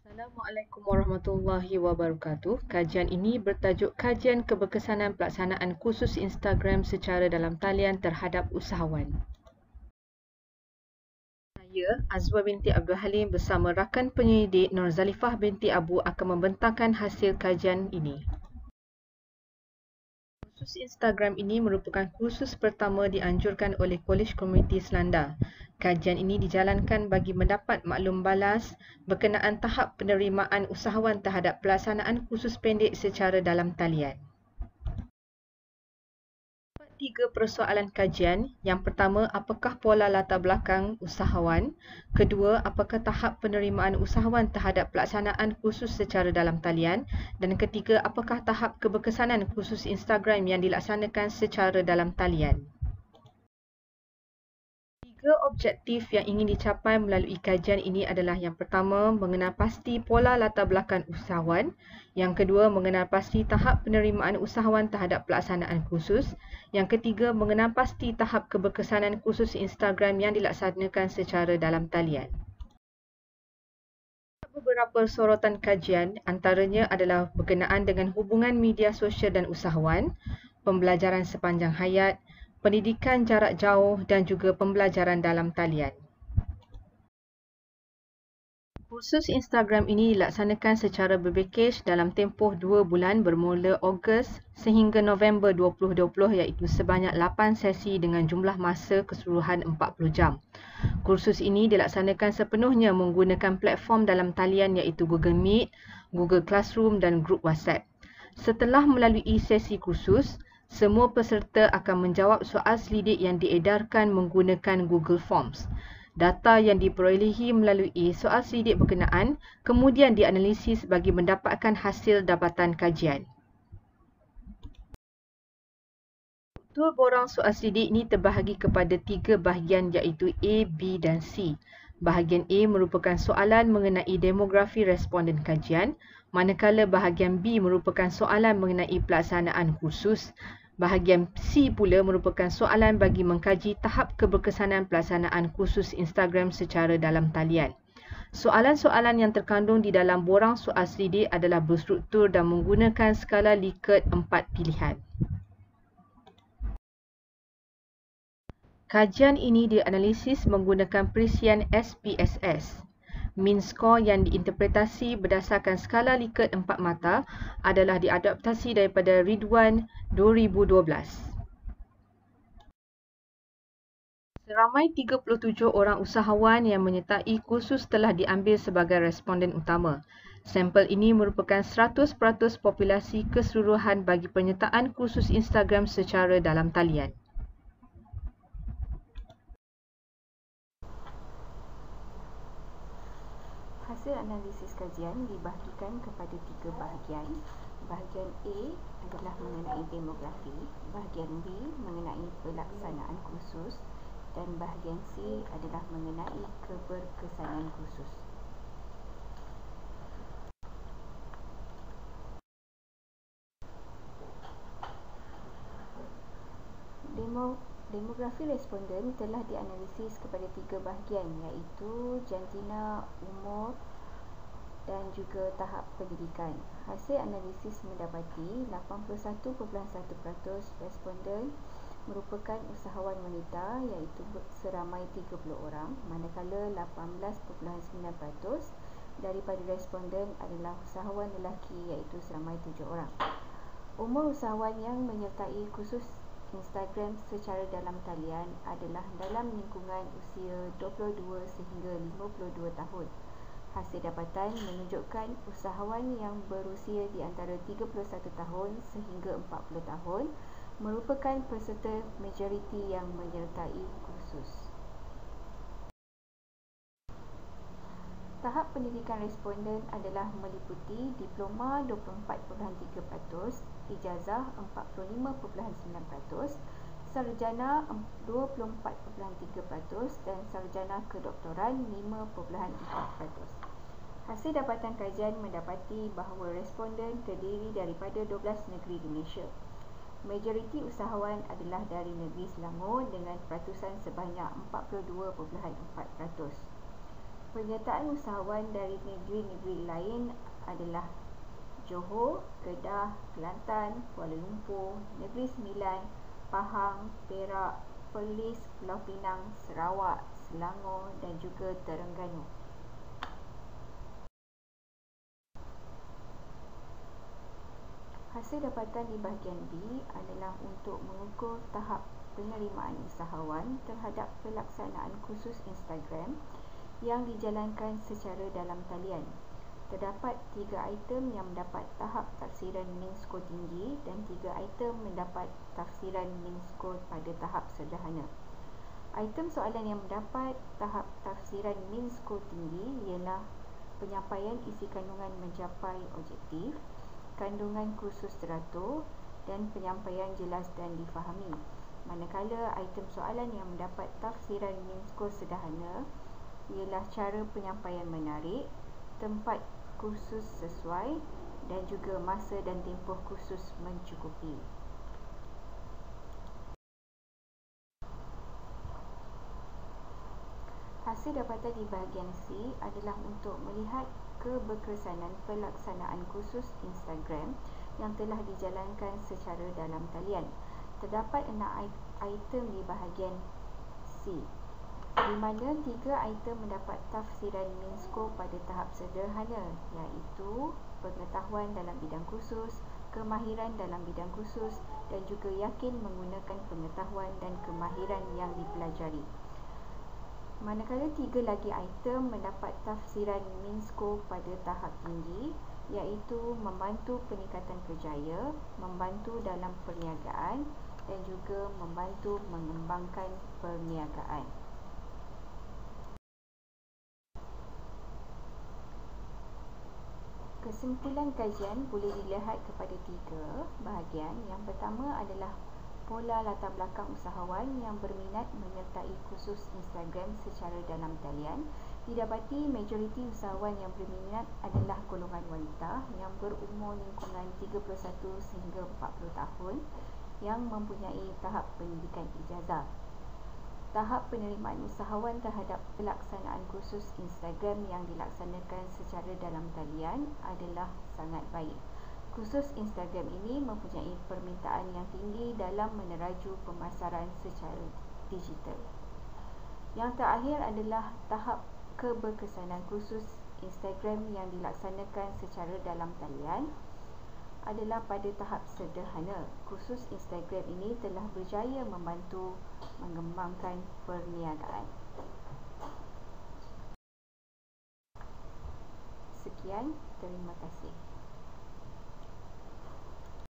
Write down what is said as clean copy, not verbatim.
Assalamualaikum warahmatullahi wabarakatuh. Kajian ini bertajuk Kajian Keberkesanan Pelaksanaan Kursus Instagram secara dalam talian terhadap usahawan. Saya, Azwa binti Abdul Halim bersama rakan penyelidik Nur Zalifah binti Abu akan membentangkan hasil kajian ini. Kursus Instagram ini merupakan kursus pertama dianjurkan oleh Kolej Komuniti Selanda. Kajian ini dijalankan bagi mendapat maklum balas berkenaan tahap penerimaan usahawan terhadap pelaksanaan kursus pendek secara dalam talian. Tiga persoalan kajian. Yang pertama, apakah pola latar belakang usahawan? Kedua, apakah tahap penerimaan usahawan terhadap pelaksanaan kursus secara dalam talian? Dan ketiga, apakah tahap keberkesanan kursus Instagram yang dilaksanakan secara dalam talian? Tiga objektif yang ingin dicapai melalui kajian ini adalah yang pertama, mengenal pasti pola latar belakang usahawan. Yang kedua, mengenal pasti tahap penerimaan usahawan terhadap pelaksanaan kursus. Yang ketiga, mengenal pasti tahap keberkesanan kursus Instagram yang dilaksanakan secara dalam talian. Beberapa sorotan kajian antaranya adalah berkenaan dengan hubungan media sosial dan usahawan, pembelajaran sepanjang hayat, pendidikan jarak jauh dan juga pembelajaran dalam talian. Kursus Instagram ini dilaksanakan secara berbekej dalam tempoh 2 bulan bermula Ogos sehingga November 2020 iaitu sebanyak 8 sesi dengan jumlah masa keseluruhan 40 jam. Kursus ini dilaksanakan sepenuhnya menggunakan platform dalam talian iaitu Google Meet, Google Classroom dan grup WhatsApp. Setelah melalui sesi kursus, semua peserta akan menjawab soal selidik yang diedarkan menggunakan Google Forms. Data yang diperolehi melalui soal selidik berkenaan kemudian dianalisis bagi mendapatkan hasil dapatan kajian. Struktur borang soal selidik ini terbahagi kepada 3 bahagian iaitu A, B dan C. Bahagian A merupakan soalan mengenai demografi responden kajian, manakala bahagian B merupakan soalan mengenai pelaksanaan kursus. Bahagian C pula merupakan soalan bagi mengkaji tahap keberkesanan pelaksanaan kursus Instagram secara dalam talian. Soalan-soalan yang terkandung di dalam borang soal selidik adalah berstruktur dan menggunakan skala Likert 4 pilihan. Kajian ini dianalisis menggunakan perisian SPSS. Mean score yang diinterpretasi berdasarkan skala Likert 4 mata adalah diadaptasi daripada Ridwan 2012. Seramai 37 orang usahawan yang menyertai kursus telah diambil sebagai responden utama. Sampel ini merupakan 100% populasi keseluruhan bagi penyertaan kursus Instagram secara dalam talian. Hasil analisis kajian dibahagikan kepada 3 bahagian. Bahagian A adalah mengenai demografi, bahagian B mengenai pelaksanaan kursus dan bahagian C adalah mengenai keberkesanan kursus. Demografi responden telah dianalisis kepada 3 bahagian iaitu jantina, umur dan juga tahap pendidikan. Hasil analisis mendapati 81.1% responden merupakan usahawan wanita iaitu seramai 30 orang, manakala 18.9% daripada responden adalah usahawan lelaki iaitu seramai 7 orang. Umur usahawan yang menyertai kursus Instagram secara dalam talian adalah dalam lingkungan usia 22 sehingga 52 tahun. Hasil dapatan menunjukkan usahawan yang berusia di antara 31 tahun sehingga 40 tahun merupakan peserta majoriti yang menyertai kursus. Tahap pendidikan responden adalah meliputi diploma 24.3%, ijazah 45.9%, sarjana 24.3% dan sarjana kedoktoran 5.4%. Hasil dapatan kajian mendapati bahawa responden terdiri daripada 12 negeri di Malaysia. Majoriti usahawan adalah dari negeri Selangor dengan peratusan sebanyak 42.4%. Penyertaan usahawan dari negeri-negeri lain adalah Johor, Kedah, Kelantan, Kuala Lumpur, Negeri Sembilan, Pahang, Perak, Perlis, Pulau Pinang, Sarawak, Selangor dan juga Terengganu. Hasil dapatan di bahagian B adalah untuk mengukur tahap penerimaan usahawan terhadap pelaksanaan kursus Instagram yang dijalankan secara dalam talian. Terdapat 3 item yang mendapat tahap tafsiran min skor tinggi dan 3 item mendapat tafsiran min skor pada tahap sederhana. Item soalan yang mendapat tahap tafsiran min skor tinggi ialah penyampaian isi kandungan mencapai objektif, kandungan kursus teratur dan penyampaian jelas dan difahami. Manakala item soalan yang mendapat tafsiran min skor sederhana ialah cara penyampaian menarik, tempat kursus sesuai dan juga masa dan tempoh kursus mencukupi. Hasil dapatan di bahagian C adalah untuk melihat keberkesanan pelaksanaan kursus Instagram yang telah dijalankan secara dalam talian. Terdapat 6 item di bahagian C, di mana 3 item mendapat tafsiran min skor pada tahap sederhana, iaitu pengetahuan dalam bidang kursus, kemahiran dalam bidang kursus dan juga yakin menggunakan pengetahuan dan kemahiran yang dipelajari. Manakala 3 lagi item mendapat tafsiran min skor pada tahap tinggi, iaitu membantu peningkatan kerjaya, membantu dalam perniagaan dan juga membantu mengembangkan perniagaan. Kesimpulan kajian boleh dilihat kepada 3 bahagian. Yang pertama adalah pola latar belakang usahawan yang berminat menyertai kursus Instagram secara dalam talian. Didapati majoriti usahawan yang berminat adalah golongan wanita yang berumur lingkungan 31 sehingga 40 tahun yang mempunyai tahap pendidikan ijazah. Tahap penerimaan usahawan terhadap pelaksanaan kursus Instagram yang dilaksanakan secara dalam talian adalah sangat baik. Kursus Instagram ini mempunyai permintaan yang tinggi dalam meneraju pemasaran secara digital. Yang terakhir adalah tahap keberkesanan kursus Instagram yang dilaksanakan secara dalam talian adalah pada tahap sederhana. Kursus Instagram ini telah berjaya membantu mengembangkan perniagaan. Sekian, terima kasih.